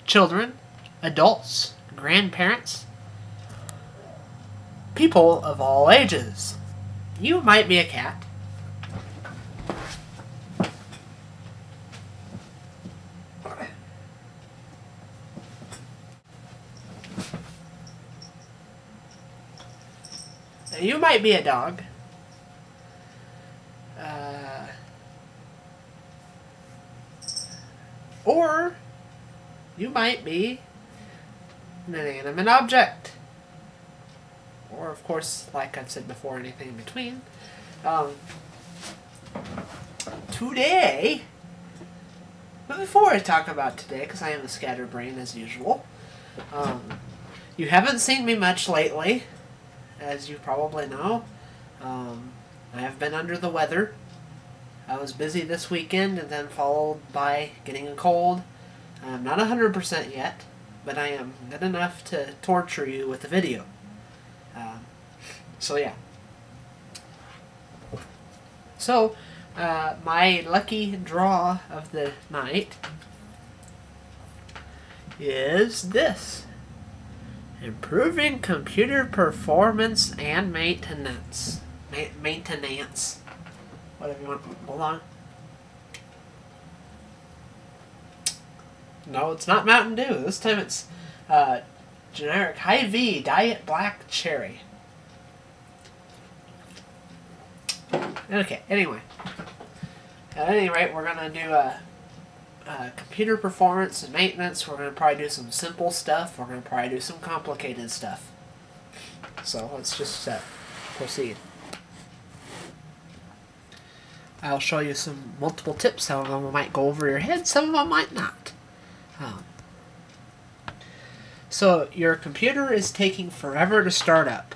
children, adults, grandparents, people of all ages. You might be a cat. You might be a dog. Or you might be an inanimate object. Or, of course, like I've said before, anything in between. Today, but before I talk about today, because I am a scatterbrain as usual, you haven't seen me much lately, as you probably know. I have been under the weather. I was busy this weekend and then followed by getting a cold. I'm not 100% yet, but I am good enough to torture you with the video. So yeah. So, my lucky draw of the night is this. Improving computer performance and maintenance. Maintenance. Whatever you want. Hold on. No, it's not Mountain Dew. This time it's generic Hy-Vee Diet Black Cherry. Okay, anyway. At any rate, we're going to do computer performance and maintenance. We're going to probably do some simple stuff. We're going to probably do some complicated stuff. So let's just proceed. I'll show you some multiple tips. Some of them might go over your head, some of them might not. So your computer is taking forever to start up.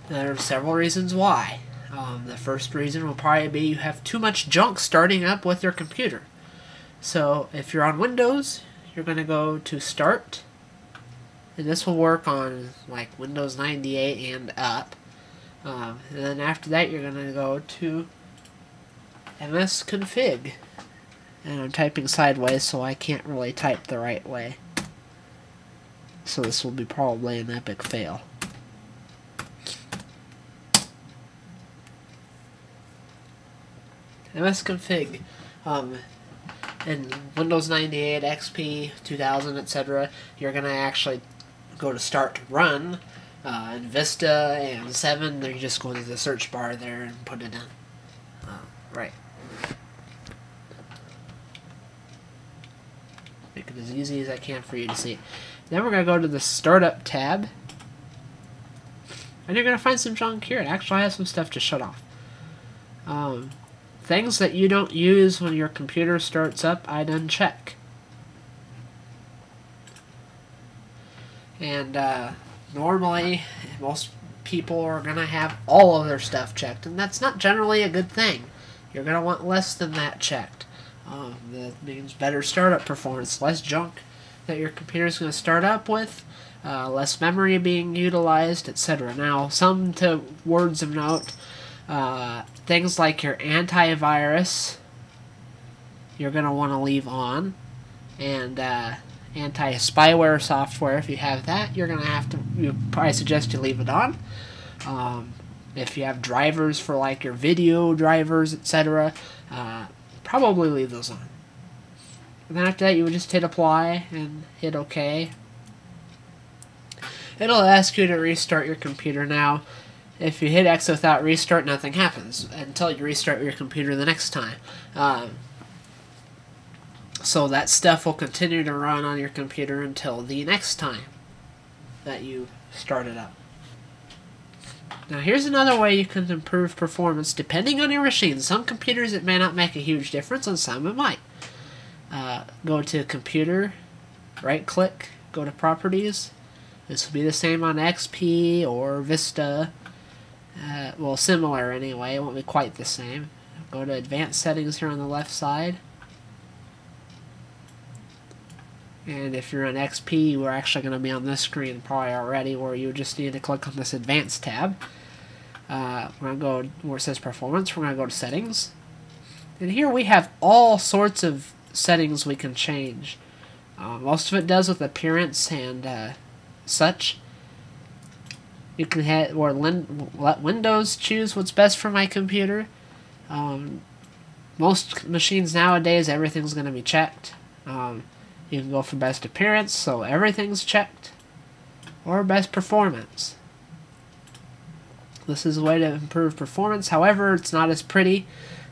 There are several reasons why. The first reason will probably be you have too much junk starting up with your computer. So if you're on Windows, you're going to go to Start. And this will work on like Windows 98 and up. And then after that, you're going to go to MS Config. And I'm typing sideways, so I can't really type the right way. So this will be probably an epic fail. MS Config. In Windows 98, XP, 2000, etc., you're going to actually go to Start to Run. In Vista and 7, you just go to the search bar there and put it in. Right. Make it as easy as I can for you to see. Then we're going to go to the Startup tab. And you're going to find some junk here. It actually has some stuff to shut off. Things that you don't use when your computer starts up, I'd uncheck. And, normally, most people are going to have all of their stuff checked, and that's not generally a good thing. You're going to want less than that checked. That means better startup performance, less junk that your computer is going to start up with, less memory being utilized, etc. Now, some words of note, things like your antivirus, you're going to want to leave on, and anti-spyware software, if you have that, you're going to have to, probably suggest you leave it on. If you have drivers for like your video drivers, etc., probably leave those on. And then after that, you would just hit apply and hit OK. It'll ask you to restart your computer. Now, if you hit X without restart, nothing happens until you restart your computer the next time. So that stuff will continue to run on your computer until the next time that you start it up. Now here's another way you can improve performance depending on your machine. Some computers it may not make a huge difference, on some it might. Go to Computer, right click, go to Properties. This will be the same on XP or Vista. Well, similar anyway, it won't be quite the same. Go to Advanced Settings here on the left side. And if you're on XP, we're actually going to be on this screen probably already, where you just need to click on this Advanced tab. We're going to go where it says Performance. We're going to go to Settings. And here we have all sorts of settings we can change. Most of it does with appearance and such. You can let Windows choose what's best for my computer. Most machines nowadays, everything's going to be checked. You can go for best appearance, so everything's checked, or best performance. This is a way to improve performance. However, it's not as pretty.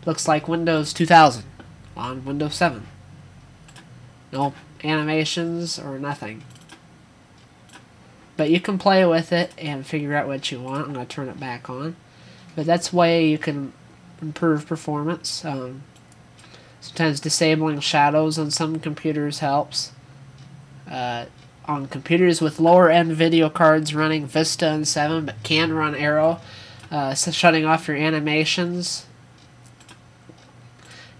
Looks like Windows 2000 on Windows 7. No animations or nothing. But you can play with it and figure out what you want. I'm going to turn it back on. But that's a way you can improve performance. Sometimes disabling shadows on some computers helps. On computers with lower end video cards running Vista and 7 but can run Aero, so shutting off your animations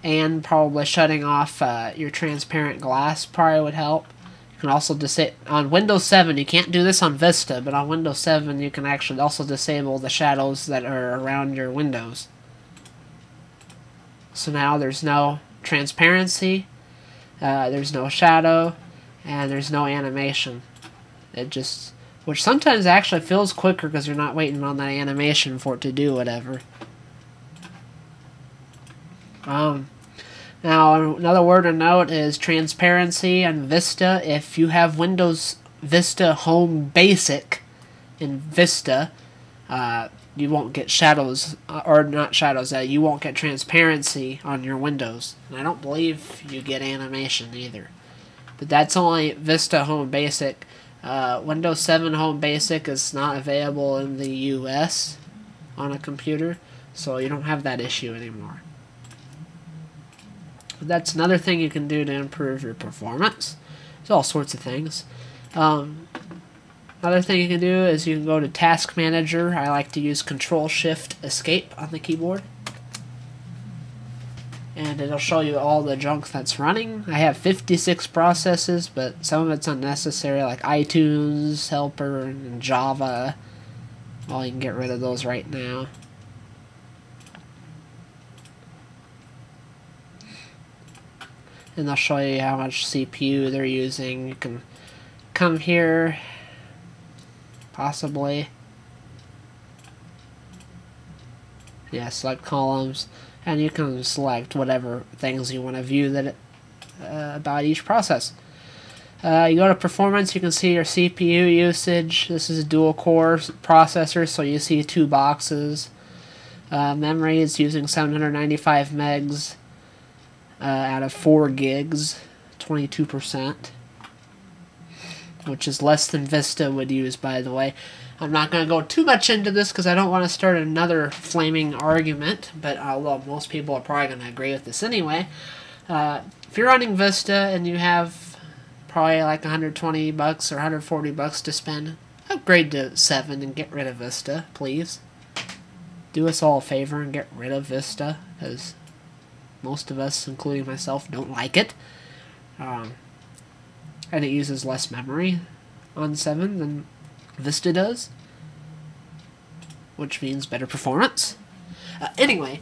and probably shutting off your transparent glass probably would help. You can also on Windows 7, you can't do this on Vista, but on Windows 7 you can actually also disable the shadows that are around your windows. So now there's no transparency, there's no shadow, and there's no animation. Which sometimes actually feels quicker because you're not waiting on that animation for it to do whatever. Now another word to note is transparency and Vista. If you have Windows Vista Home Basic in Vista, you won't get shadows, or not shadows, you won't get transparency on your windows. And I don't believe you get animation either. But that's only Vista Home Basic. Windows 7 Home Basic is not available in the US on a computer, so you don't have that issue anymore. But that's another thing you can do to improve your performance. There's all sorts of things. Another thing you can do is you can go to Task Manager. I like to use Control-Shift-Escape on the keyboard. And it'll show you all the junk that's running. I have 56 processes, but some of it's unnecessary, like iTunes, Helper, and Java. Well, you can get rid of those right now. And they'll show you how much CPU they're using. You can come here, possibly. Yeah, select columns. And you can select whatever things you want to view about each process. You go to performance, you can see your CPU usage. This is a dual core processor, so you see 2 boxes. Memory is using 795 megs out of 4 gigs, 22%, which is less than Vista would use, by the way. I'm not going to go too much into this because I don't want to start another flaming argument, but although most people are probably going to agree with this anyway, if you're running Vista and you have probably like $120 or $140 to spend, upgrade to 7 and get rid of Vista, please. Do us all a favor and get rid of Vista, because most of us, including myself, don't like it. And it uses less memory on 7 than Vista does, which means better performance. Anyway,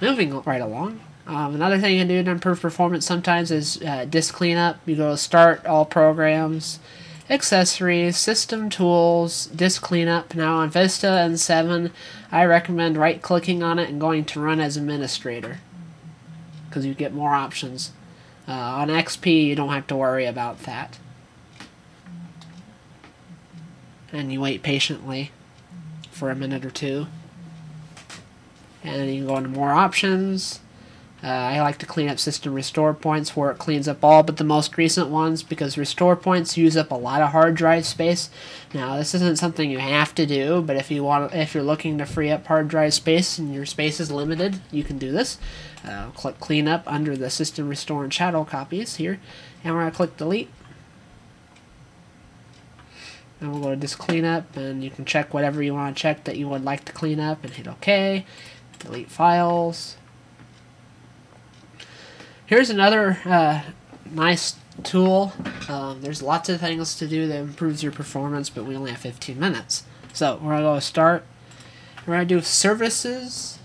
moving right along. Another thing you can do to improve performance sometimes is disk cleanup. You go to Start, All Programs, Accessories, System Tools, Disk Cleanup. Now on Vista and 7, I recommend right-clicking on it and going to Run as Administrator, because you get more options. On XP, you don't have to worry about that. And you wait patiently for a minute or two. And then you can go into more options. I like to clean up system restore points, where it cleans up all but the most recent ones, because restore points use up a lot of hard drive space. Now, this isn't something you have to do, but if you're looking to free up hard drive space and your space is limited, you can do this. Click clean up under the system restore and shadow copies here, and we're going to click delete. And we'll go to disk cleanup, and you can check whatever you want to check that you would like to clean up, and hit OK. Delete files. Here's another nice tool. There's lots of things to do that improves your performance, but we only have 15 minutes. So we're going to go to Start. We're going to do Services.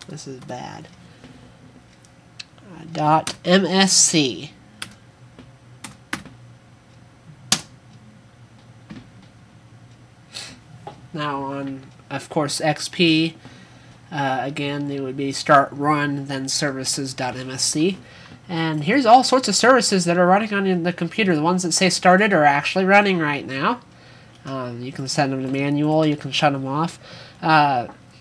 This is bad. .msc. Now on, of course, XP, again, it would be start run, then services.msc. And here's all sorts of services that are running on the computer. The ones that say started are actually running right now. You can send them to manual, you can shut them off.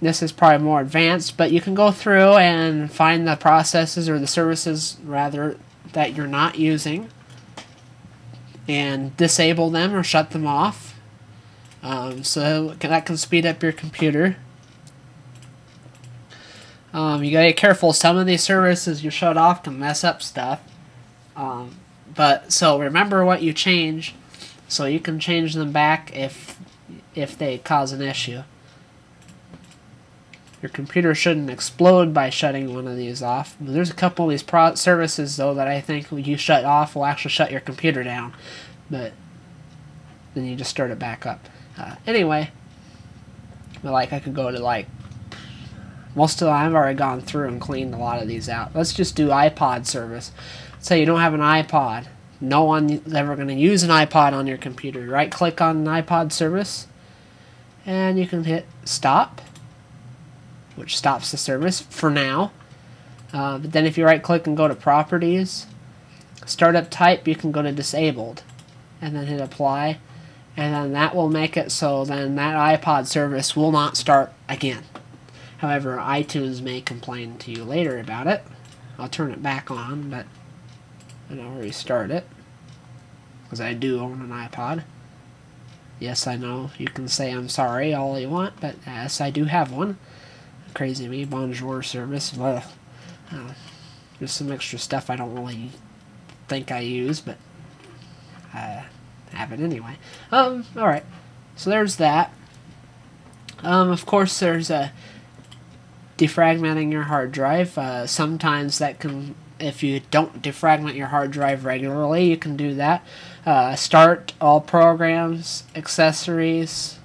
This is probably more advanced, but you can go through and find the processes, or the services rather, that you're not using and disable them or shut them off. So that can speed up your computer. You gotta be careful. Some of these services you shut off can mess up stuff. But so remember what you change, so you can change them back if they cause an issue. Your computer shouldn't explode by shutting one of these off. There's a couple of these services though that I think you shut off will actually shut your computer down, but then you just start it back up. Anyway, like I could go to like. Most of them I've already gone through and cleaned a lot of these out. Let's just do iPod service. Say you don't have an iPod. No one's ever going to use an iPod on your computer. Right click on an iPod service and you can hit stop, which stops the service for now. But then if you right click and go to properties, startup type, you can go to disabled and then hit apply, and then that will make it so then that iPod service will not start again. However, iTunes may complain to you later about it. I'll turn it back on, but I'll restart it, because I do own an iPod. Yes, I know, you can say I'm sorry all you want, but yes, I do have one. Crazy me, bonjour service. Well, there's some extra stuff I don't really think I use, but I have it anyway. Alright, so there's that. Of course, there's a defragmenting your hard drive. Sometimes that can, if you don't defragment your hard drive regularly, you can do that. Start all programs, accessories,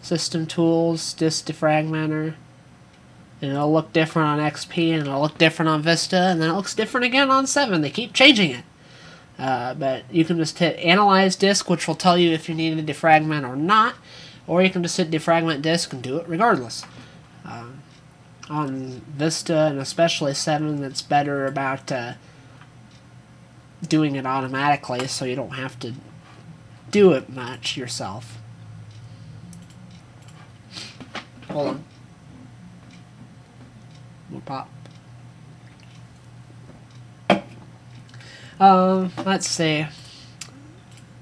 system tools, disk defragmenter. And it'll look different on XP, and it'll look different on Vista, and then it looks different again on 7. They keep changing it. But you can just hit Analyze Disk, which will tell you if you need to defragment or not, or you can just hit Defragment Disk and do it regardless. On Vista, and especially 7, that's better about doing it automatically, so you don't have to do it much yourself. Hold on. We'll pop. Let's see.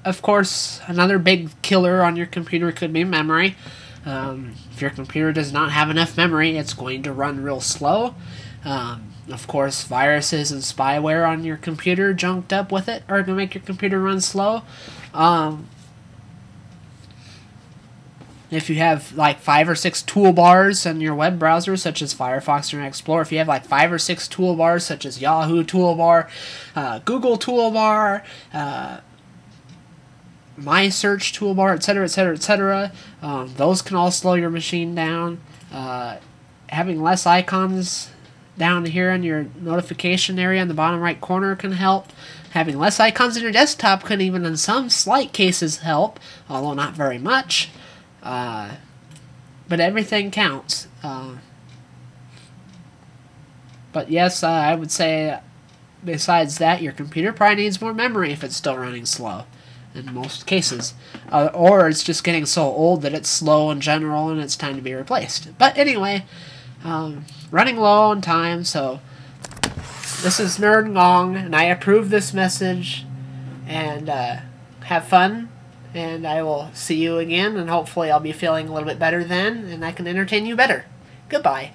Of course, another big killer on your computer could be memory. If your computer does not have enough memory, it's going to run real slow. Of course, viruses and spyware on your computer junked up with it are going to make your computer run slow. If you have like 5 or 6 toolbars in your web browser, such as Firefox or Explorer, if you have like 5 or 6 toolbars, such as Yahoo toolbar, Google toolbar, My Search toolbar, etc., etc., etc., those can all slow your machine down. Having less icons down here in your notification area in the bottom right corner can help. Having less icons in your desktop can even in some slight cases help, although not very much. But everything counts. But yes, I would say besides that, your computer probably needs more memory if it's still running slow in most cases. Or it's just getting so old that it's slow in general and it's time to be replaced. But anyway, running low on time, so this is Nerd Gong, and I approve this message, and have fun, and I will see you again, and hopefully I'll be feeling a little bit better then, and I can entertain you better. Goodbye.